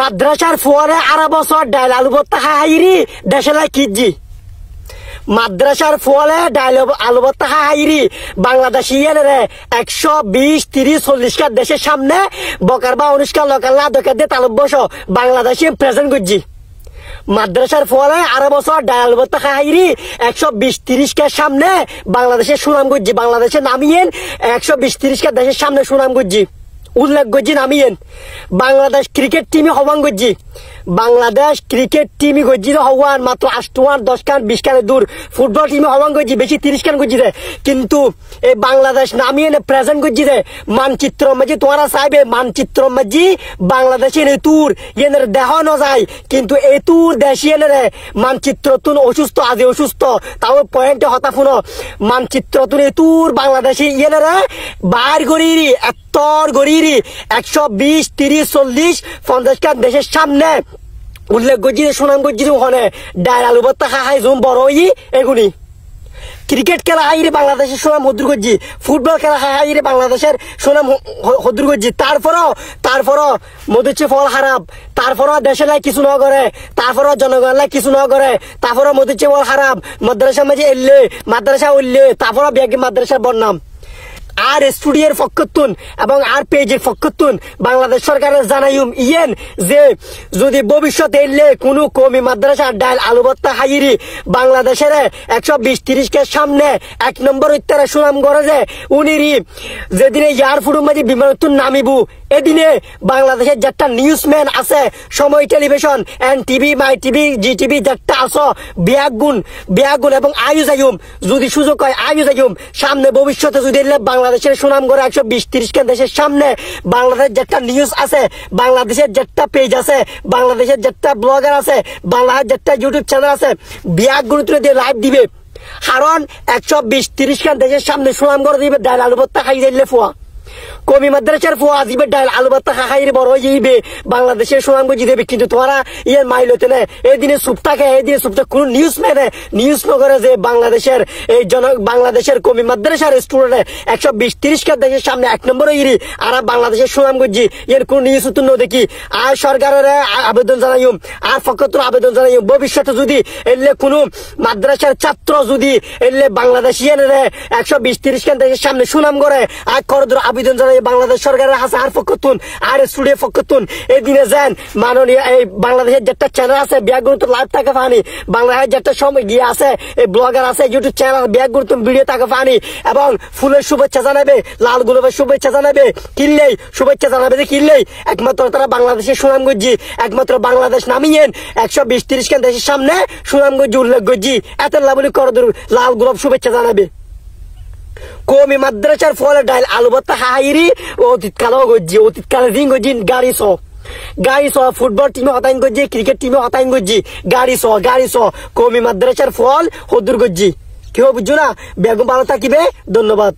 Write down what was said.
মাদ্রাসার ফোয়ারে 12 বছর ডাইল আলু ভর্তা হাইরি দেশে লাই কিজি মাদ্রাসার ফলে ডাইল আলু ভর্তা হাইরি বাংলাদেশি রে 120 30 40 কা দেশের সামনে বকার বা অনুষ্কার লোকাল না দরকার দিয়ে তালব বসো বাংলাদেশি প্রেজেন্ট করছি মাদ্রাসার ফলে 12 বছর ডাইল আলু ভর্তা হাইরি 120 30 কা সামনে বাংলাদেশের সুনাম করছি বাংলাদেশে নামিয়েন 120 30 কা দেশের সামনে সুনাম করছি উল্লেখ করছি নামিয়েন বাংলাদেশ ক্রিকেট টিমে হওয়ান করছি বাংলাদেশ ক্রিকেট টিমই গজ্জি হওয়ান মাত্র 8 রান 10 রান 20 রানের দূর ফুটবল টিমে হওয়ান গজ্জি বেশি 30 রান গজ্জি রে কিন্তু এই বাংলাদেশ নামিয়ে নে প্রেজেন্ট গজ্জি রে মানচিত্র মাঝে তোমরা চাইবে মানচিত্র মাঝে বাংলাদেশের এতুর এনের দেহ ন যায় কিন্তু এতুর দেশিয়ে রে মানচিত্র তুন অসুস্থ আজ অসুস্থ তাও পয়েন্টে হতা ফুনো মানচিত্র তুন এতুর বাংলাদেশি ইয়ে রে বার গড়িরি এত্তর গড়িরি 120 30 40 50 কা দেশের সামনে উল্লেখ করছি সুনাম করছি ওখানে ডাইল আলু ভর্তা খাই জুম বড় এগুনি ক্রিকেট খেলা হাইরে বাংলাদেশের সুনাম হদ্দুর করছি ফুটবল খেলা হাইরে বাংলাদেশের সুনাম হদ্দুর করছি তারপরও মধুচ্ছে ফল খারাপ তারপরও দেশে লাই কিছু ন করে তারপরও জনগণ লাই কিছু ন করে তারপরও মধুচ্ছে ফল খারাপ মাদ্রাসা মাঝে এললে মাদ্রাসা উঠলে তারপরও ব্যাগে মাদ্রাসার বদনাম আর স্টুডিওর পক্ষতুন এবং আর পেজের পক্ষতুন বাংলাদেশ সরকারের জানাইম ইয়েন যে যদি ভবিষ্যতে এলে কোনো কমি মাদ্রাসা ডাইল আলু ভর্তা হাইরি বাংলাদেশের 120 30 কে সামনে 1 নম্বর উত্তরে সুনাম করে যে উনিরি যেদিনে এয়ারপোর্টের মাঝে বিমানতুন নামিবু এদিনে বাংলাদেশের যেটা নিউজম্যান আছে সময় টেলিভিশন এনটিভি মাই টিভি জিটিভি যেটা আছে বিয়াগুন এবং আয়ুজায়ুম যদি সুযোগ হয় আয়ুজায়ুম সামনে ভবিষ্যতে যদি এলে বাংলাদেশের সুনাম করে 120 30 কে দেশের সামনে বাংলাদেশের যেটা নিউজ আছে বাংলাদেশের যেটা পেজ আছে বাংলাদেশের যেটা ব্লগার আছে বাংলাদেশের যেটা ইউটিউব চ্যানেল আছে বিয়াগুন দিয়ে লাইভ দিবে কারণ 120 30 কে দেশের সামনে সুনাম করে দিবে ডাইল আলু ভর্তা খাই দিলে ফোয়া কমি মাদ্রাসার ফোয়া দিবে ডাইল আলু ভর্তা খাইরে বড় হইবে বাংলাদেশের সুনাম গজি দেবে কিন্তু তোমরা ইয়ে মাইলতে না এদিনে সুপ্তাকে এদিনে সুপ্তা কোন নিউজ করে যে বাংলাদেশের এই বাংলাদেশের কমি মাদ্রাসার স্টুডেন্ট 120 30 কে দেশের সামনে 1 নম্বর ইরি আর বাংলাদেশের সুনাম গজি এর কোন নিউজ তো দেখি আর সরকারের আবেদন জানাইম আর ফকত আবেদন জানাইম ভবিষ্যতে যদি এলে কোন মাদ্রাসার ছাত্র যদি এলে বাংলাদেশিয়ান 120 30 কে দেশের সামনে সুনাম করে আর করদর আবেদন জানাই বাংলাদেশ সরকারের হাতে আর পক্ষতুন আর স্টুডিও পক্ষতুন এই দিনে যান মাননীয় এই বাংলাদেশের যেটা চ্যানেল আছে ব্যাগুন তো লাইভ থাকে ফানি বাংলাদেশের যেটা সময় গিয়ে আছে এই ব্লগার আছে ইউটিউব চ্যানেল ব্যাগুন তো ভিডিও থাকে ফানি এবং ফুলের শুভেচ্ছা জানাবে লাল গোলাপের শুভেচ্ছা জানাবে কিনলেই শুভেচ্ছা জানাবে যে কিনলেই একমাত্র তারা বাংলাদেশের সুনাম গজি একমাত্র বাংলাদেশ নামিয়েন 120 30 কে দেশের সামনে সুনাম গজি উল্লেখ গজি এত লাভলি করদর লাল গোলাপ শুভেচ্ছা জানাবে কমি মাদ্রাসার ফলে ডাইল আলু ভর্তা হাইরি অতীতকালেও গজি অতীতকালে দিন গজি গাড়ি ফুটবল টিমে হতাইন গজি ক্রিকেট টিমে হতাইন গজি গাড়ি কমি মাদ্রাসার ফল হদ্দুর গজি কেউ বুঝছো না বেগম ভালো থাকিবে ধন্যবাদ।